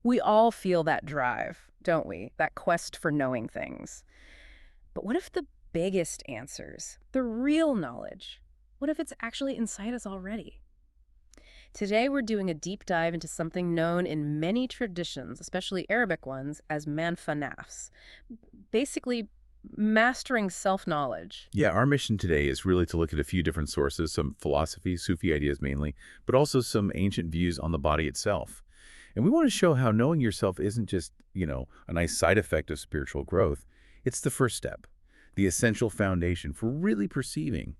We all feel that drive, don't we? That quest for knowing things. But what if the biggest answers, the real knowledge, what if it's actually inside us already? Today we're doing a deep dive into something known in many traditions, especially Arabic ones, as Manfa Nafs. Basically, mastering self-knowledge. Yeah, our mission today is really to look at a few different sources, some philosophy, Sufi ideas mainly, but also some ancient views on the body itself. And we want to show how knowing yourself isn't just, a nice side effect of spiritual growth. It's the first step, the essential foundation for really perceiving,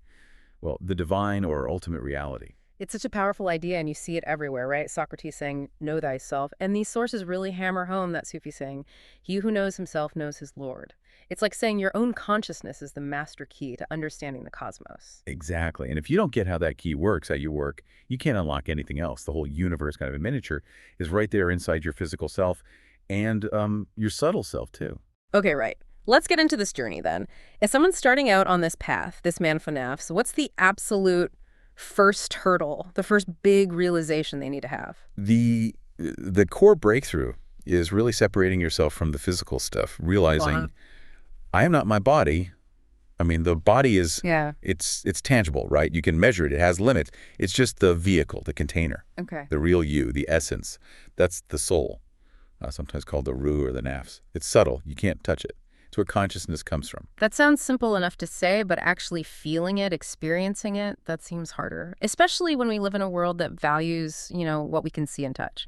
well, the divine or ultimate reality. It's such a powerful idea, and you see it everywhere, right? Socrates saying, know thyself. And these sources really hammer home that Sufi saying, he who knows himself knows his Lord. It's like saying your own consciousness is the master key to understanding the cosmos. Exactly. And if you don't get how that key works at your work, you can't unlock anything else. The whole universe kind of in miniature is right there inside your physical self and your subtle self, too. Okay, right. Let's get into this journey then. As someone starting out on this path, this Manfa Nafs, what's the absolute first hurdle, the first big realization they need to have? The core breakthrough is really separating yourself from the physical stuff, realizing I am not my body. I mean, the body is, it's tangible, right? You can measure it. It has limits. It's just the vehicle, the container, the real you, the essence. That's the soul, sometimes called the ruh or the nafs. It's subtle. You can't touch it. It's where consciousness comes from. That sounds simple enough to say, but actually feeling it, experiencing it, that seems harder, especially when we live in a world that values, what we can see and touch.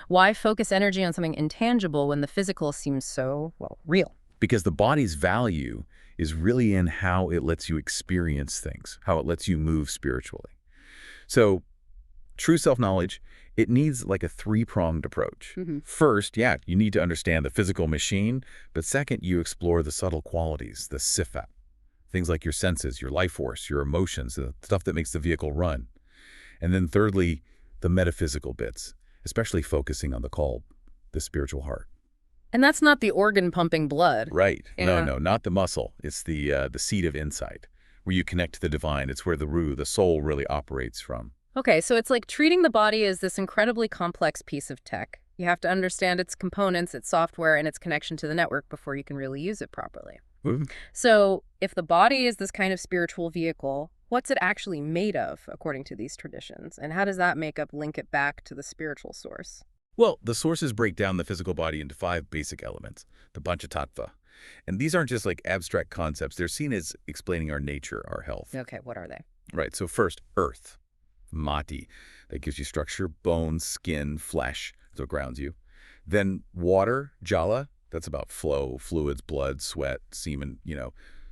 Why focus energy on something intangible when the physical seems so, well, real? Because the body's value is really in how it lets you experience things, how it lets you move spiritually. So true self-knowledge, it needs like a three-pronged approach. First, you need to understand the physical machine, but second, you explore the subtle qualities, the sifat, things like your senses, your life force, your emotions, the stuff that makes the vehicle run. And then thirdly, the metaphysical bits, especially focusing on the spiritual heart. And that's not the organ pumping blood. Right. No, not the muscle. It's the seat of insight, where you connect to the divine. It's where the ruh, the soul, really operates from. Okay, so it's like treating the body as this incredibly complex piece of tech. You have to understand its components, its software, and its connection to the network before you can really use it properly. So if the body is this kind of spiritual vehicle, what's it actually made of, according to these traditions? And how does that makeup link it back to the spiritual source? Well, the sources break down the physical body into 5 basic elements, the Panchatattva. And these aren't just like abstract concepts. They're seen as explaining our nature, our health. Okay, what are they? Right, so first, earth. Mati, that gives you structure, bones, skin, flesh, so it grounds you. Then water, jala, that's about flow, fluids, blood, sweat, semen,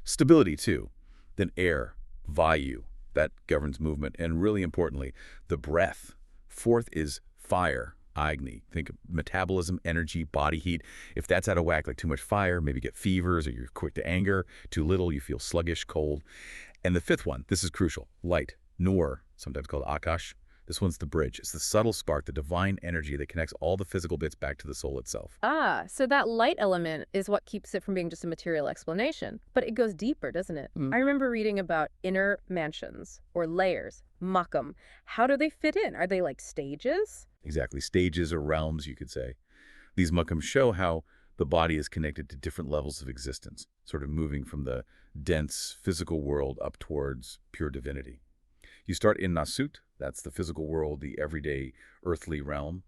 stability too. Then air, vayu, that governs movement. And really importantly, the breath. Fourth is fire, agni. Think of metabolism, energy, body heat. If that's out of whack, like too much fire, maybe get fevers or you're quick to anger. Too little, you feel sluggish, cold. And the fifth one, this is crucial, light, nur, sometimes called akash. This one's the bridge. It's the subtle spark, the divine energy that connects all the physical bits back to the soul itself. Ah, so that light element is what keeps it from being just a material explanation. But it goes deeper, doesn't it? I remember reading about inner mansions or layers, makam. How do they fit in? Are they like stages? Exactly, stages or realms, you could say. These makams show how the body is connected to different levels of existence, sort of moving from the dense physical world up towards pure divinity. You start in Nasut, that's the physical world, the everyday earthly realm.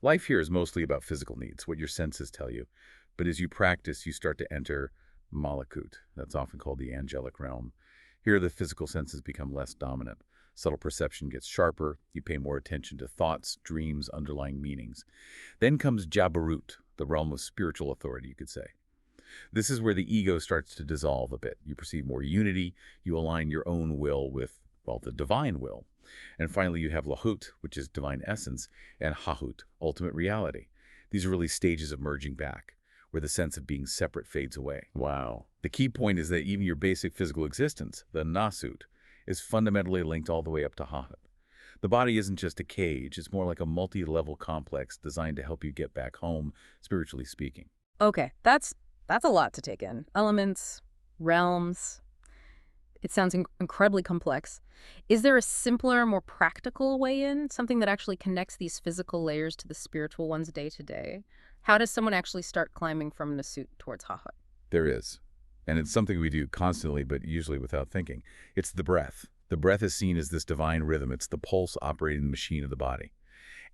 Life here is mostly about physical needs, what your senses tell you. But as you practice, you start to enter Malakut, that's often called the angelic realm. Here the physical senses become less dominant. Subtle perception gets sharper, you pay more attention to thoughts, dreams, underlying meanings. Then comes Jabarut, the realm of spiritual authority, you could say. This is where the ego starts to dissolve a bit. You perceive more unity, you align your own will with the divine will. And finally, you have Lahut, which is divine essence, and Hahut, ultimate reality. These are really stages of merging back, where the sense of being separate fades away. Wow. The key point is that even your basic physical existence, the Nasut, is fundamentally linked all the way up to Hahut. The body isn't just a cage, it's more like a multi-level complex designed to help you get back home, spiritually speaking. Okay, that's a lot to take in. Elements, realms. It sounds incredibly complex. Is there a simpler, more practical way in? Something that actually connects these physical layers to the spiritual ones day to day? How does someone actually start climbing from Nasut towards Haha? There is. And it's something we do constantly, but usually without thinking. It's the breath. The breath is seen as this divine rhythm. It's the pulse operating the machine of the body.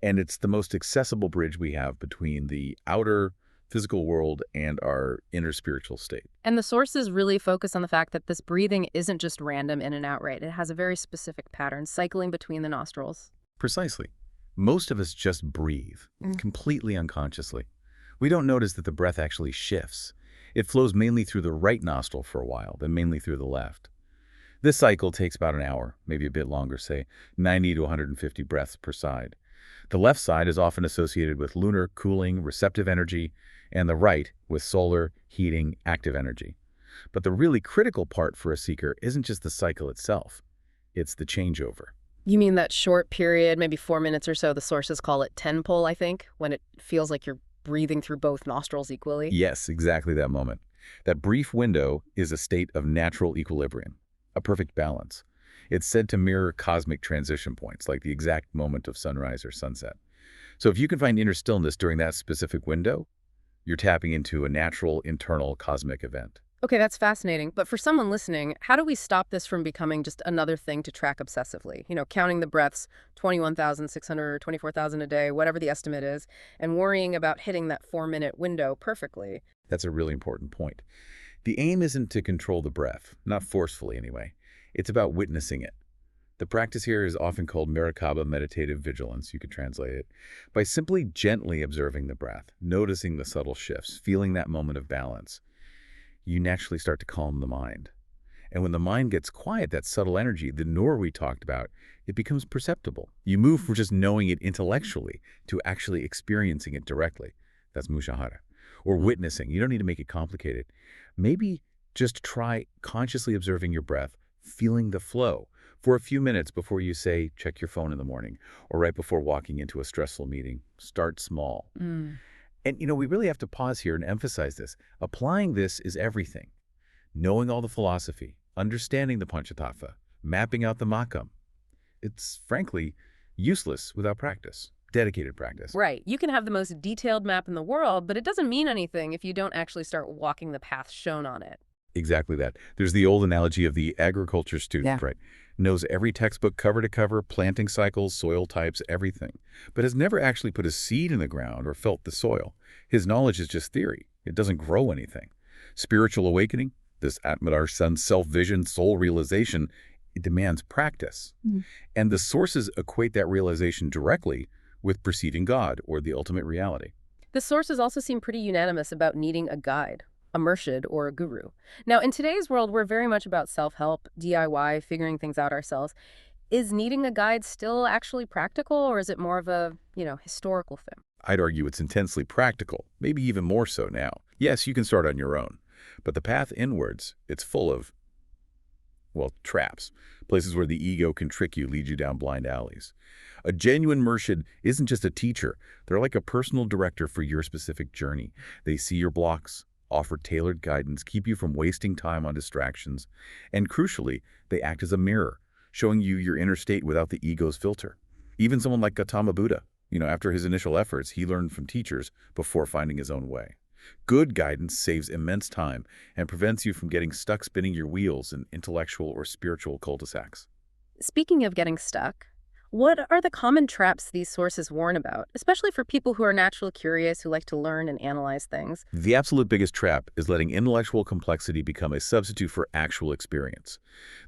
And it's the most accessible bridge we have between the outer physical world and our inner spiritual state. And the sources really focus on the fact that this breathing isn't just random in and out, right? It has a very specific pattern, cycling between the nostrils. Precisely. Most of us just breathe, completely unconsciously. We don't notice that the breath actually shifts. It flows mainly through the right nostril for a while, then mainly through the left. This cycle takes about an hour, maybe a bit longer, say 90 to 150 breaths per side. The left side is often associated with lunar, cooling, receptive energy, and the right with solar, heating, active energy. But the really critical part for a seeker isn't just the cycle itself. It's the changeover. You mean that short period, maybe 4 minutes or so, the sources call it 10 pull, I think, when it feels like you're breathing through both nostrils equally? Yes, exactly that moment. That brief window is a state of natural equilibrium, a perfect balance. It's said to mirror cosmic transition points, like the exact moment of sunrise or sunset. So if you can find inner stillness during that specific window, you're tapping into a natural, internal cosmic event. Okay, that's fascinating. But for someone listening, how do we stop this from becoming just another thing to track obsessively? Counting the breaths, 21,600 or 24,000 a day, whatever the estimate is, and worrying about hitting that 4-minute window perfectly. That's a really important point. The aim isn't to control the breath, not forcefully anyway. It's about witnessing it. The practice here is often called Merkaba meditative vigilance, you could translate it, by simply gently observing the breath, noticing the subtle shifts, feeling that moment of balance. You naturally start to calm the mind. And when the mind gets quiet, that subtle energy, the nur we talked about, it becomes perceptible. You move from just knowing it intellectually to actually experiencing it directly. That's mushahara. Or witnessing. You don't need to make it complicated. Maybe just try consciously observing your breath, feeling the flow for a few minutes before you say, check your phone in the morning, or right before walking into a stressful meeting. Start small. And, we really have to pause here and emphasize this. Applying this is everything. Knowing all the philosophy, understanding the Panchatattva, mapping out the Makam. It's, frankly, useless without practice, dedicated practice. Right. You can have the most detailed map in the world, but it doesn't mean anything if you don't actually start walking the path shown on it. Exactly that. There's the old analogy of the agriculture student, Yeah. right? Knows every textbook cover to cover, planting cycles, soil types, everything, but has never actually put a seed in the ground or felt the soil. His knowledge is just theory. It doesn't grow anything. Spiritual awakening, this Atmadar Sun self-vision, soul realization, it demands practice. And the sources equate that realization directly with perceiving God or the ultimate reality. The sources also seem pretty unanimous about needing a guide, a murshid, or a guru. Now, in today's world, we're very much about self-help, DIY, figuring things out ourselves. Is needing a guide still actually practical, or is it more of a, historical thing? I'd argue it's intensely practical, maybe even more so now. Yes, you can start on your own, but the path inwards, it's full of, well, traps, places where the ego can trick you, lead you down blind alleys. A genuine murshid isn't just a teacher. They're like a personal director for your specific journey. They see your blocks, offer tailored guidance, keep you from wasting time on distractions, and crucially, they act as a mirror, showing you your inner state without the ego's filter. Even someone like Gautama Buddha, after his initial efforts, he learned from teachers before finding his own way. Good guidance saves immense time and prevents you from getting stuck spinning your wheels in intellectual or spiritual cul-de-sacs. Speaking of getting stuck, what are the common traps these sources warn about, especially for people who are naturally curious, who like to learn and analyze things? The absolute biggest trap is letting intellectual complexity become a substitute for actual experience.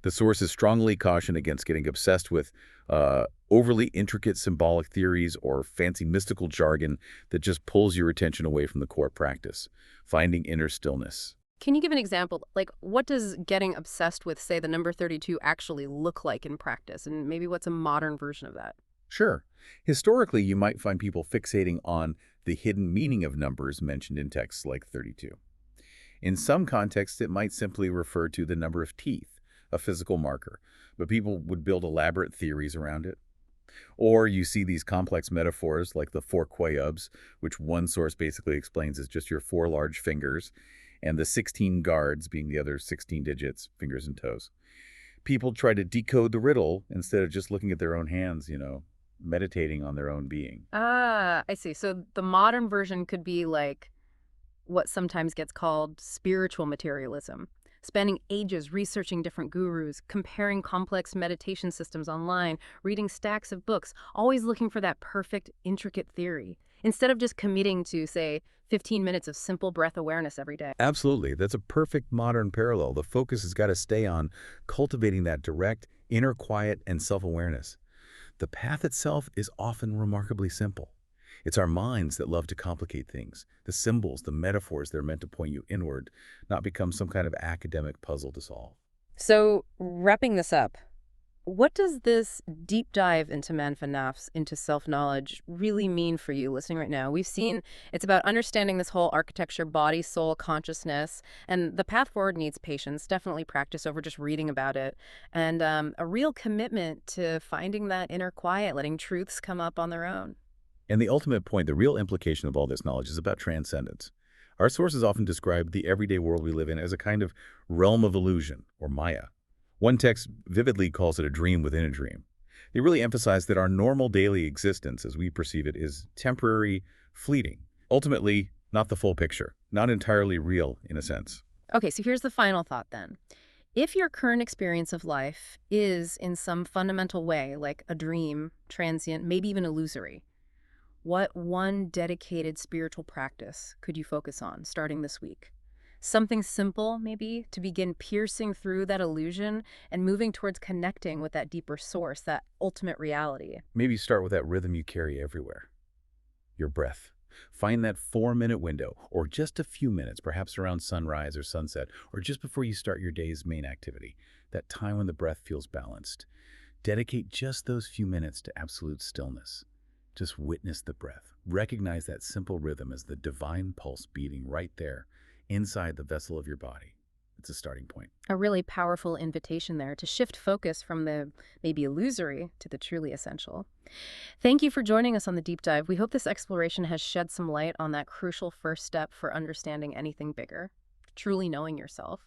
The sources strongly caution against getting obsessed with overly intricate symbolic theories or fancy mystical jargon that just pulls your attention away from the core practice, finding inner stillness. Can you give an example? Like, what does getting obsessed with, say, the number 32 actually look like in practice? And maybe what's a modern version of that? Sure. Historically, you might find people fixating on the hidden meaning of numbers mentioned in texts like 32. In some contexts, it might simply refer to the number of teeth, a physical marker, but people would build elaborate theories around it. Or you see these complex metaphors like the four quayubs, which one source basically explains as just your four large fingers, and the 16 guards being the other 16 digits, fingers and toes. People try to decode the riddle instead of just looking at their own hands, meditating on their own being. Ah, I see. So the modern version could be like what sometimes gets called spiritual materialism, spending ages researching different gurus, comparing complex meditation systems online, reading stacks of books, always looking for that perfect, intricate theory, instead of just committing to, say, 15 minutes of simple breath awareness every day. Absolutely. That's a perfect modern parallel. The focus has got to stay on cultivating that direct inner quiet and self-awareness. The path itself is often remarkably simple. It's our minds that love to complicate things. The symbols, the metaphors, they're meant to point you inward, not become some kind of academic puzzle to solve. So, wrapping this up, what does this deep dive into Manfa Nafs, into self-knowledge, really mean for you listening right now? We've seen it's about understanding this whole architecture, body, soul, consciousness, and the path forward needs patience, definitely practice over just reading about it, and a real commitment to finding that inner quiet, letting truths come up on their own. And the ultimate point, the real implication of all this knowledge is about transcendence. Our sources often describe the everyday world we live in as a kind of realm of illusion, or Maya. One text vividly calls it a dream within a dream. They really emphasize that our normal daily existence, as we perceive it, is temporary, fleeting. Ultimately, not the full picture, not entirely real in a sense. Okay, so here's the final thought then. If your current experience of life is in some fundamental way like a dream, transient, maybe even illusory, what one dedicated spiritual practice could you focus on starting this week? Something simple, maybe, to begin piercing through that illusion and moving towards connecting with that deeper source, that ultimate reality. Maybe start with that rhythm you carry everywhere, your breath. Find that 4-minute window, or just a few minutes, perhaps around sunrise or sunset, or just before you start your day's main activity, that time when the breath feels balanced. Dedicate just those few minutes to absolute stillness. Just witness the breath. Recognize that simple rhythm as the divine pulse beating right there, inside the vessel of your body. It's a starting point. A really powerful invitation there to shift focus from the maybe illusory to the truly essential. Thank you for joining us on the deep dive. We hope this exploration has shed some light on that crucial first step for understanding anything bigger, truly knowing yourself.